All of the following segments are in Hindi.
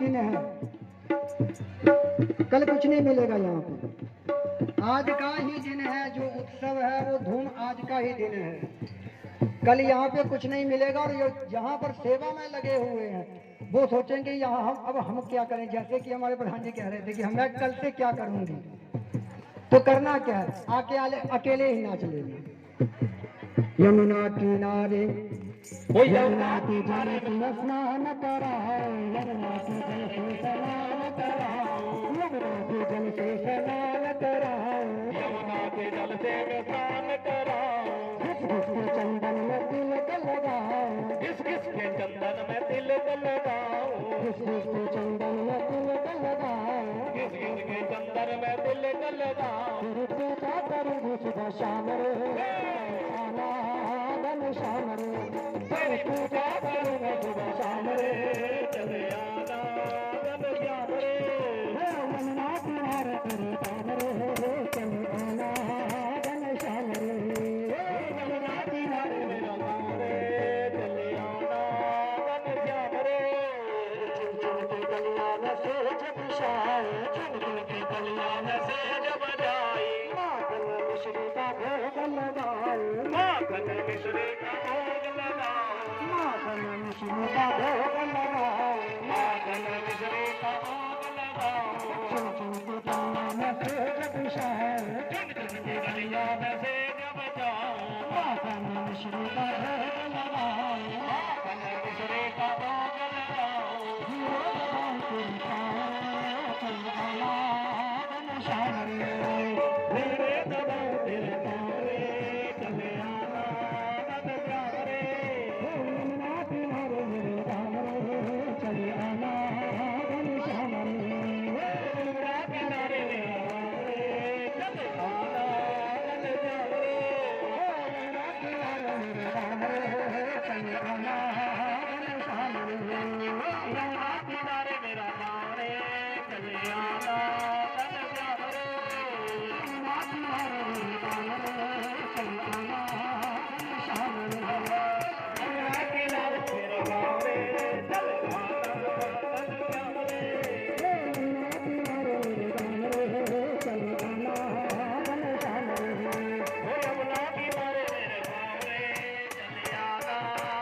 दिन है, कल कुछ नहीं मिलेगा यहाँ पे। आज का ही दिन है, जो उत्सव है वो धूम आज का ही दिन है। कल यहाँ पे कुछ नहीं मिलेगा। और यहाँ पर सेवा में लगे हुए हैं, वो सोचेंगे यहाँ अब हम क्या करें। जैसे कि हमारे प्रधान जी कह रहे थे कि मैं कल से क्या करूंगी, तो करना क्या है, आके अकेले ही नाच लेंगे। यमुना किनारे यमुना की जल से स्नान कराओ, यमुना की जल से स्नान कराओ, यमुना की जल से स्नान कराओ, यमुना के जल से स्नान कराओ। घिस घिस के चंदन में तिलक लगाओ, घिस घिस के चंदन में तिलक लगाओ, घिस घिस के चंदन में तिलक लगाओ, घिस घिस के चंदन में तिलक लगाओ। फिर पूजा करूंगी सुबह शाम रे, आना धन श्याम रे, फिर पूजा करूंगी सुबह शाम रे, चले आना धन श्याम रे। यमुना किनारे तेरे काम रे, चले आना धन श्याम रे, यमुना किनारे मेरा गाँव रे, चले आना धन श्याम रे। चुनके गलिया में सेज बिछाए, चुनके गलिया में सेज बजाई, माखन मिश्री का भोग लगाए, माखन मिश्री का भोग लगाओ, माखन मिश्री का भोग लगाए, माखन मिश्री का भोग लगाओ। चुनके गलिया में सेज बिछाए, चुनके गलिया में सेज बजाओ, माखन मिश्री का भोग लगाए, माखन मिश्री का भोग लगाओ। मेरे दबाव तेरे पाँव रे, चले आना धन श्याम रे। यमुना किनारे मेरे राम रे, चले आना धन श्याम रे, यमुना किनारे मेरा गाँव रे, चले आना धन श्याम रे। यमुना किनारे मेरे राम रे, चले आना धन श्याम रे, यमुना किनारे मेरा गाँव रे, चले आना धन श्याम रे। यमुना किनारे मेरे राम रे, चले आना धन श्याम रे, यमुना किनारे मेरा गाँव रे, चले आना धन श्याम रे। यमुना किनारे मेरे राम रे, चले आना धन श्याम रे, ओ यमुना किनारे मेरे गाँव रे, चले आना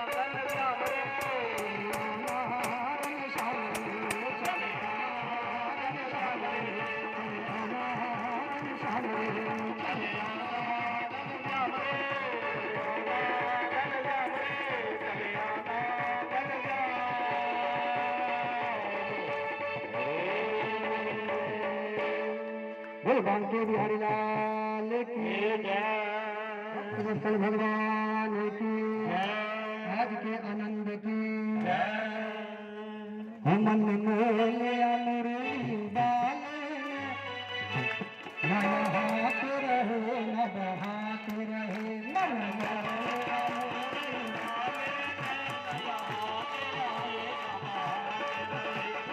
धन श्याम रे। धन श्याम रे, चले आना धन श्याम रे, धन श्याम रे, चले आना धन श्याम रे, धन श्याम रे, चले आना धन श्याम। बोल बांके बिहारी लाल की जय वत्सल भगवान की, जय आज के आनंद की, जय। मन में लिया मुरली बाले, न नहात रहे न बहात रहे, मन में लिया मुरली बाले,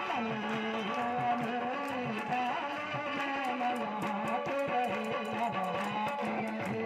मन में लिया मुरली बाले, न नहात रहे न बहात रहे,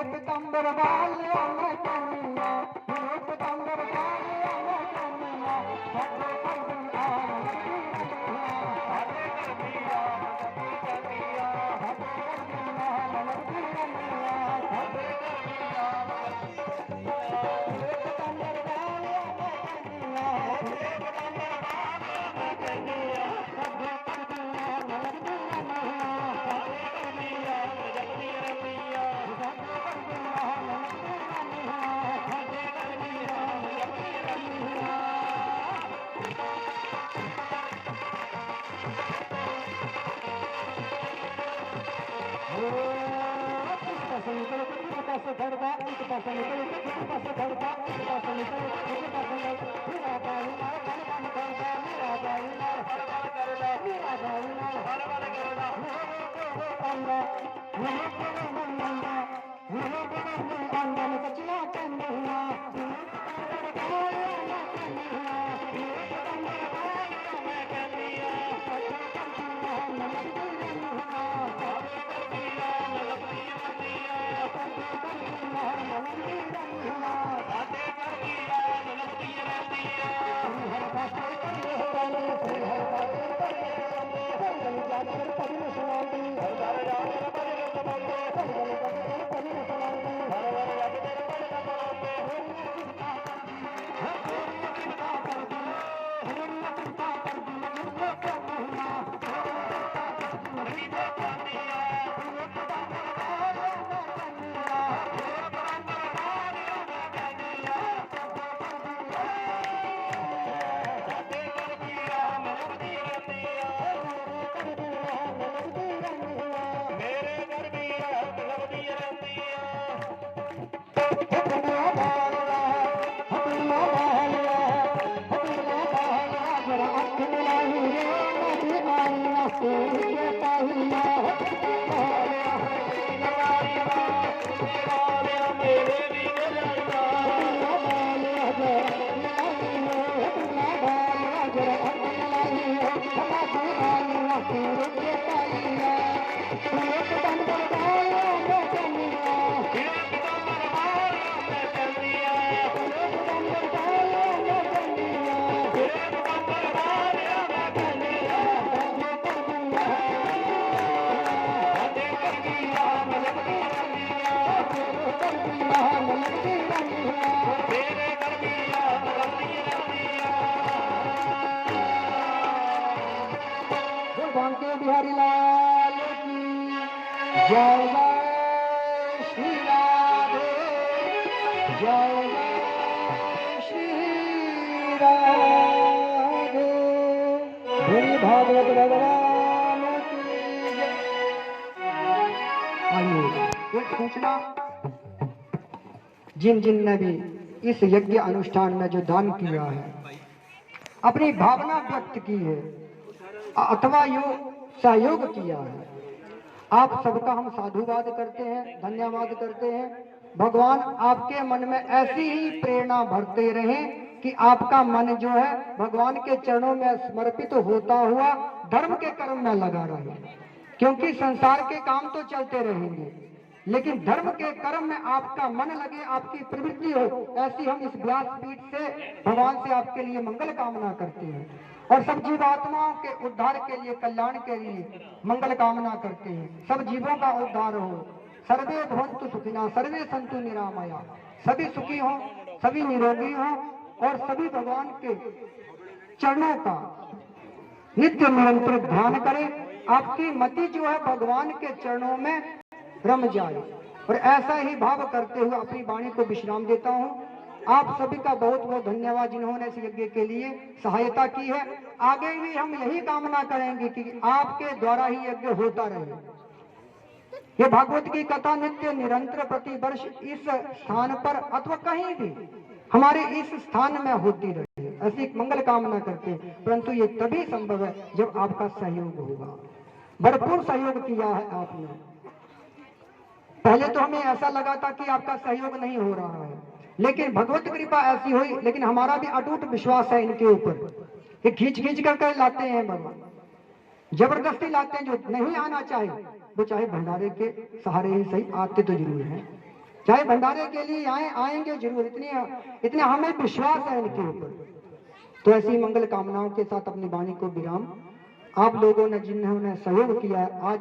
पीताम्बर वाले मैं कन्या, पीताम्बर वाले मैं कन्या, साधे कन्या बिहारी लाल की जय जय श्री राधे, जय जय श्री राधे। श्री भागवत भगवान की जय। आइए एक सूचना, जिन जिन ने भी इस यज्ञ अनुष्ठान में जो दान किया है, अपनी भावना व्यक्त की है अथवा सहयोग किया है, आप सबका हम साधुवाद करते हैं, धन्यवाद करते हैं। भगवान आपके मन में ऐसी ही प्रेरणा भरते रहें कि आपका मन जो है भगवान के चरणों में समर्पित होता हुआ धर्म के कर्म में लगा रहे, क्योंकि संसार के काम तो चलते रहेंगे, लेकिन धर्म के कर्म में आपका मन लगे, आपकी प्रवृत्ति हो, ऐसी हम इस व्यासपीठ से भगवान से आपके लिए मंगल कामना करते हैं और सब जीवात्माओं के उद्धार के लिए, कल्याण के लिए मंगल कामना करते हैं। सब जीवों का उद्धार हो, सर्वे भवन्तु सुखिनः, सर्वे सन्तु निरामया, सभी सुखी हों, सभी निरोगी हों और सभी भगवान के चरणों का नित्य निरंतर ध्यान करें। आपकी मति जो है भगवान के चरणों में रम जाए, और ऐसा ही भाव करते हुए अपनी वाणी को विश्राम देता हूँ। आप सभी का बहुत बहुत धन्यवाद जिन्होंने इस यज्ञ के लिए सहायता की है। आगे भी हम यही कामना करेंगे कि आपके द्वारा ही यज्ञ होता रहे। ये भागवत की कथा नित्य निरंतर प्रति वर्ष इस स्थान पर अथवा कहीं भी हमारे इस स्थान में होती रहे, ऐसी मंगल कामना करते हैं। परंतु ये तभी संभव है जब आपका सहयोग होगा। भरपूर सहयोग किया है आपने, पहले तो हमें ऐसा लगा था कि आपका सहयोग नहीं हो रहा है, लेकिन भगवत कृपा ऐसी हुई, लेकिन हमारा भी अटूट विश्वास है इनके ऊपर। ये खींच खींच कर लाते हैं भगवान, जबरदस्ती लाते हैं। जो नहीं आना चाहे वो चाहे भंडारे के सहारे ही सही, आते तो जरूर हैं, चाहे भंडारे के लिए आएंगे जरूर, इतने हमें विश्वास है इनके ऊपर। तो ऐसी मंगल कामनाओं के साथ अपनी वाणी को विराम। आप लोगों ने जिन्होंने सहयोग किया है, आज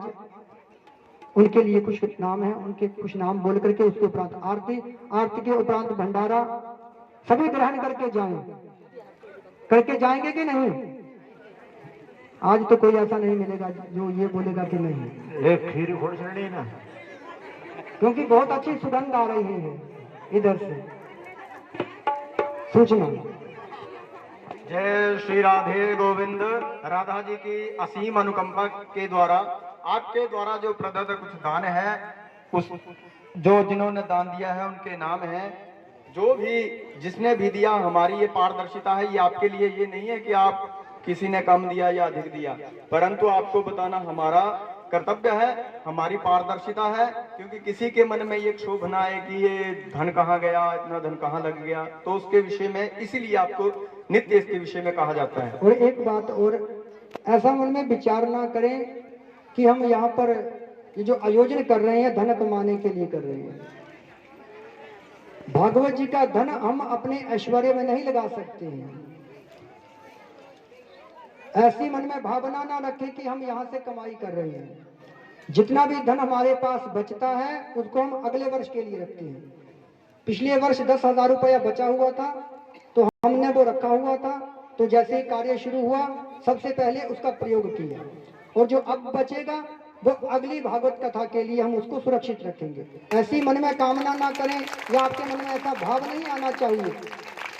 उनके लिए कुछ नाम है, उनके कुछ नाम बोल करके उसके उपरांत आरती, आरती के उपरांत भंडारा सभी ग्रहण करके जाएंगे कि नहीं? आज तो कोई ऐसा नहीं मिलेगा जो ये बोलेगा कि नहीं। एक खीर घोड़ चढ़नी ना, क्योंकि बहुत अच्छी सुगंध आ रही है इधर से। सूचना। जय श्री राधे गोविंद। राधा जी की असीम अनुकंपा के द्वारा आपके द्वारा जो प्रदत्त कुछ दान है, उस जो जिन्होंने दान दिया है उनके नाम है। जो भी जिसने भी दिया, हमारी ये पारदर्शिता है, ये आपके लिए ये नहीं है कि आप किसी ने कम दिया या अधिक दिया, परंतु आपको बताना हमारा कर्तव्य है, हमारी पारदर्शिता है। क्योंकि किसी के मन में ये क्षोभ ना आए कि ये धन कहाँ गया, इतना धन कहाँ लग गया, तो उसके विषय में इसीलिए आपको नित्य इसके विषय में कहा जाता है। और एक बात और, ऐसा मन में विचार ना करें कि हम यहाँ पर ये जो आयोजन कर रहे हैं धन कमाने के लिए कर रहे हैं। भागवत जी का धन हम अपने ऐश्वर्य में नहीं लगा सकते हैं। ऐसी मन में भावना ना रखें कि हम यहाँ से कमाई कर रहे हैं। जितना भी धन हमारे पास बचता है उसको हम अगले वर्ष के लिए रखते हैं। पिछले वर्ष 10,000 रुपया बचा हुआ था तो हमने वो रखा हुआ था, तो जैसे ही कार्य शुरू हुआ सबसे पहले उसका प्रयोग किया, और जो अब बचेगा वो अगली भागवत कथा के लिए हम उसको सुरक्षित रखेंगे। ऐसी मन में कामना ना करें, या आपके मन में ऐसा भाव नहीं आना चाहिए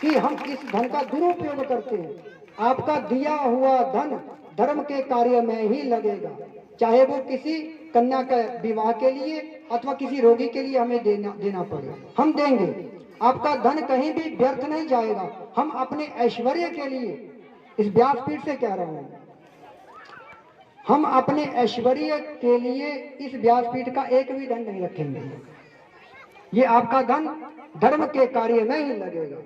कि हम इस धन का दुरुपयोग करते हैं। आपका दिया हुआ धन धर्म के कार्य में ही लगेगा, चाहे वो किसी कन्या के विवाह के लिए अथवा किसी रोगी के लिए हमें देना पड़े, हम देंगे। आपका धन कहीं भी व्यर्थ नहीं जाएगा। हम अपने ऐश्वर्य के लिए, इस व्यासपीठ से कह रहा हूं, हम अपने ऐश्वर्य के लिए इस व्यासपीठ का एक भी धन नहीं रखेंगे। ये आपका धन धर्म के कार्य में ही लगेगा,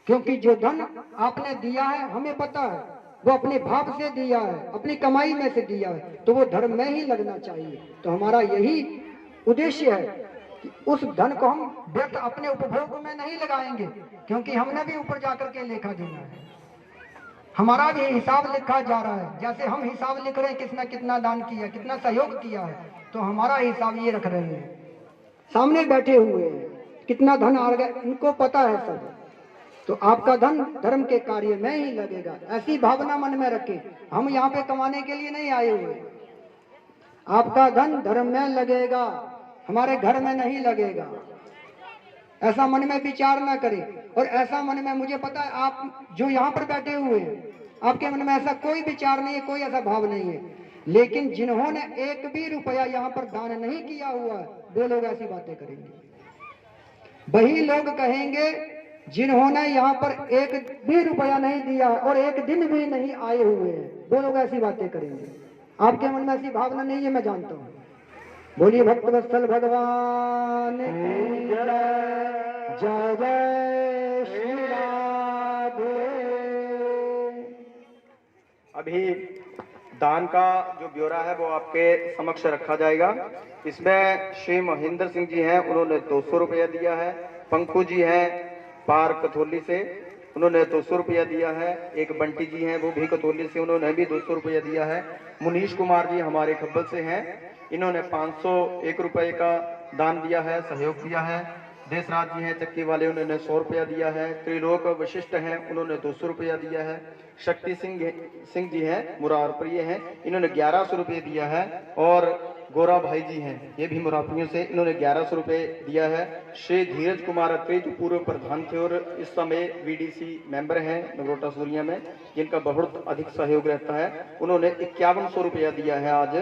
क्योंकि जो धन आपने दिया है हमें पता है वो अपने भाव से दिया है, अपनी कमाई में से दिया है, तो वो धर्म में ही लगना चाहिए। तो हमारा यही उद्देश्य है कि उस धन को हम व्यर्थ अपने उपभोग में नहीं लगाएंगे, क्योंकि हमने भी ऊपर जाकर के लेखा देना है। हमारा भी हिसाब लिखा जा रहा है। जैसे हम हिसाब लिख रहे हैं किसने कितना दान किया, कितना सहयोग किया है, तो हमारा हिसाब ये रख रहे हैं। सामने बैठे हुए हैं, कितना धन आ गया इनको पता है सब। तो आपका धन धर्म के कार्य में ही लगेगा, ऐसी भावना मन में रखें। हम यहाँ पे कमाने के लिए नहीं आए हुए। आपका धन धर्म में लगेगा, हमारे घर में नहीं लगेगा। ऐसा मन में विचार ना करें। और ऐसा मन में, मुझे पता है आप जो यहाँ पर बैठे हुए हैं आपके मन में ऐसा कोई विचार नहीं है, कोई ऐसा भाव नहीं है, लेकिन जिन्होंने एक भी रुपया यहाँ पर दान नहीं किया हुआ है वो लोग ऐसी बातें करेंगे। वही लोग कहेंगे जिन्होंने यहाँ पर एक भी रुपया नहीं दिया और एक दिन भी नहीं आए हुए हैं, वो लोग ऐसी बातें करेंगे। आपके मन में ऐसी भावना नहीं है, मैं जानता हूँ। बोलिए भक्त वत्सल भगवान की जय। जय जय श्री राधे। अभी दान का जो ब्यौरा है वो आपके समक्ष रखा जाएगा। इसमें श्री महेंद्र सिंह जी हैं, उन्होंने 200 रुपया दिया है। पंकु जी हैं पार कथौली से, उन्होंने 200 रुपया दिया है। एक बंटी जी हैं, वो भी कथौली से, उन्होंने भी 200 रुपया दिया है। मुनीश कुमार जी हमारे खब्बल से हैं, इन्होंने 501 रुपए का दान दिया है, सहयोग किया है। देशराज जी हैं चक्की वाले, उन्होंने 100 रुपया दिया है। त्रिलोक वशिष्ठ हैं, उन्होंने 200 रुपया दिया है। शक्ति सिंह जी हैं मुरार प्रिय हैं, इन्होंने 1100 रुपये दिया है। और गोरा भाई जी हैं, ये भी मुरापियों से, इन्होंने 1100 रुपये दिया है। श्री धीरज कुमार अत्री जो पूर्व प्रधान थे और इस समय VDC मेंबर हैं नगरोटा सूरिया में, जिनका बहुत अधिक सहयोग रहता है, उन्होंने 5100 रुपया दिया है आज।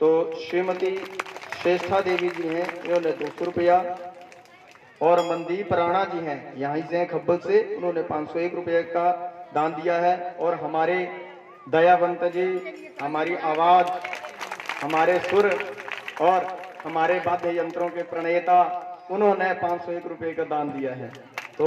तो श्रीमती श्रेष्ठा देवी जी हैं, इन्होंने 200 रुपया। और मनदीप राणा जी हैं, यहाँ से हैं खब्बल से, उन्होंने 501 रुपये का दान दिया है। और हमारे दयावंत जी, हमारी आवाज, हमारे सुर और हमारे वाद्य यंत्रों के प्रणेता, उन्होंने 501 रुपये का दान दिया है। तो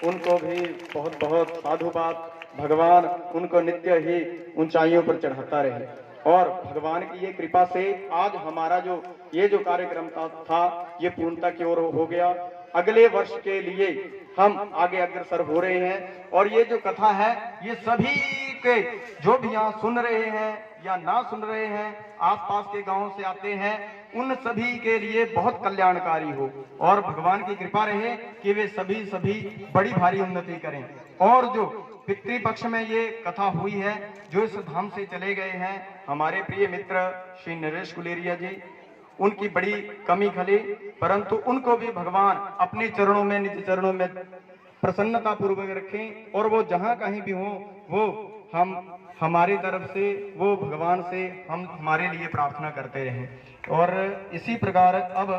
उनको भी बहुत बहुत साधुवाद। भगवान उनको नित्य ही ऊंचाइयों पर चढ़ाता रहे और भगवान की ये कृपा से आज हमारा जो ये जो कार्यक्रम था ये पूर्णता की ओर हो गया। अगले वर्ष के लिए हम आगे अग्रसर हो रहे हैं और ये जो कथा है ये सभी के जो भी यहाँ सुन रहे हैं या ना सुन रहे हैं, आसपास के गांवों से आते हैं, उन सभी के लिए बहुत कल्याणकारी हो और भगवान की कृपा रहे कि वे सभी बड़ी भारी उन्नति करें। और जो पितृपक्ष में ये कथा हुई है, जो इस धाम से चले गए हैं हमारे प्रिय मित्र श्री नरेश गुलेरिया जी, उनकी बड़ी कमी खली, परंतु उनको भी भगवान अपने चरणों में, निज चरणों में प्रसन्नता पूर्वक रखें और वो जहां कहीं भी हो, वो हम हमारी तरफ से, वो भगवान से हम हमारे लिए प्रार्थना करते रहें। और इसी प्रकार अब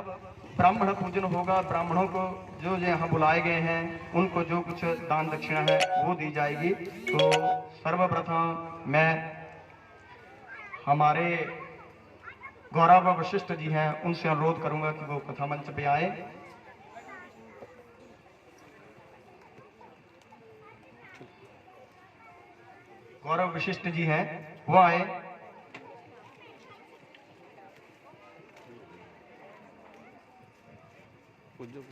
ब्राह्मण पूजन होगा। ब्राह्मणों को जो यहाँ बुलाए गए हैं उनको जो कुछ दान दक्षिणा है वो दी जाएगी। तो सर्वप्रथम मैं हमारे गौरव वशिष्ठ जी हैं, उनसे अनुरोध करूंगा कि वो कथा मंच पे आए। गौरव वशिष्ठ जी हैं, वो आए। पूज्य